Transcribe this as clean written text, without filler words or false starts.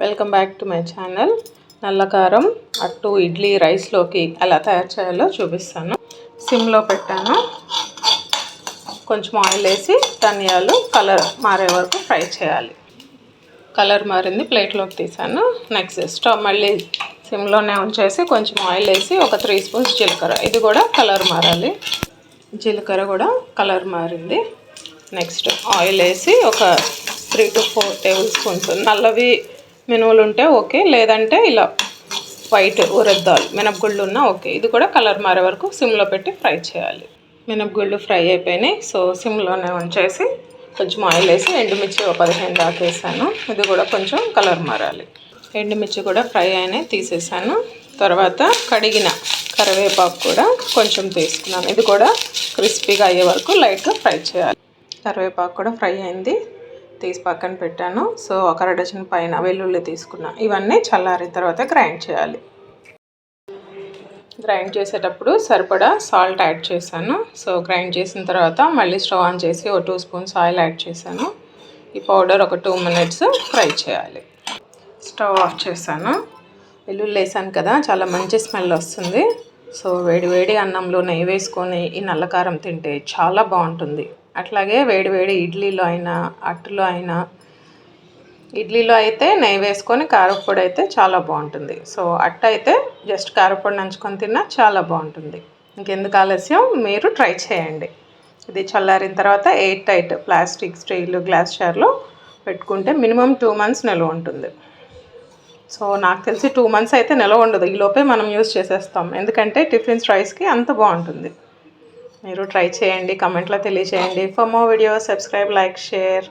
Welcome back to my channel. నల్లకారం అట్టు ఇడ్లీ రైస్లోకి ఎలా తయారు చేయాలో చూపిస్తాను. సిమ్లో పెట్టాను. కొంచెం ఆయిల్ వేసి ధనియాలు కలర్ మారే వరకు ఫ్రై చేయాలి. కలర్ మారింది, ప్లేట్లోకి తీసాను. నెక్స్ట్ స్టవ్ మళ్ళీ సిమ్లోనే ఉంచేసి కొంచెం ఆయిల్ వేసి ఒక 3 స్పూన్స్ జీలకర్ర, ఇది కూడా కలర్ మారాలి. జీలకర్ర కూడా కలర్ మారింది. నెక్స్ట్ ఆయిల్ వేసి ఒక 3 to 4 టేబుల్ స్పూన్స్ నల్లవి మినువులు ఉంటే ఓకే, లేదంటే ఇలా వైట్ ఉరద్దాలు మినపగుళ్ళు ఉన్నా ఓకే. ఇది కూడా కలర్ మారే వరకు సిమ్లో పెట్టి ఫ్రై చేయాలి. మినపగుళ్ళు ఫ్రై అయిపోయినాయి. సో సిమ్లోనే ఉంచేసి కొంచెం ఆయిల్ వేసి ఎండుమిర్చి 15 దాకా వేసాను. ఇది కూడా కొంచెం కలర్ మారాలి. ఎండుమిర్చి కూడా ఫ్రై అయినాయి, తీసేసాను. తర్వాత కడిగిన కరివేపాకు కూడా కొంచెం తీసుకున్నాను. ఇది కూడా క్రిస్పీగా అయ్యే వరకు లైట్గా ఫ్రై చేయాలి. కరివేపాకు కూడా ఫ్రై అయింది, తీసి పక్కన పెట్టాను. సో ఒక 1 డజన్ పైన వెల్లుల్లి తీసుకున్నా. ఇవన్నీ చల్లారిన తర్వాత గ్రైండ్ చేయాలి. గ్రైండ్ చేసేటప్పుడు సరిపడా సాల్ట్ యాడ్ చేశాను. సో గ్రైండ్ చేసిన తర్వాత మళ్ళీ స్టవ్ ఆన్ చేసి ఒక 2 స్పూన్స్ ఆయిల్ యాడ్ చేశాను. ఈ పౌడర్ ఒక 2 మినిట్స్ ఫ్రై చేయాలి. స్టవ్ ఆఫ్ చేశాను. వెల్లుల్లి వేసాను కదా, చాలా మంచి స్మెల్ వస్తుంది. సో వేడి వేడి అన్నంలో నెయ్యి వేసుకొని ఈ నల్లకారం తింటే చాలా బాగుంటుంది. అట్లాగే వేడి వేడి ఇడ్లీలో అయినా అట్టులో అయినా, ఇడ్లీలో అయితే నెయ్యి వేసుకొని కారప్పొడి అయితే చాలా బాగుంటుంది. సో అట్టు అయితే జస్ట్ కారప్పొడి నంచుకొని తిన్నా చాలా బాగుంటుంది. ఇంకెందుకు ఆలస్యం, మీరు ట్రై చేయండి. ఇది చల్లారిన తర్వాత air tight plastic, steel, glass జార్లో పెట్టుకుంటే మినిమం 2 months నిల్వ ఉంటుంది. సో నాకు తెలిసి 2 months అయితే నిల్వ ఉండదు. ఈలోపే మనం యూజ్ చేసేస్తాం, ఎందుకంటే టిఫిన్స్ రైస్కి అంత బాగుంటుంది. మీరు ట్రై చేయండి, కమెంట్లో తెలియజేయండి. For more videos subscribe, like, share.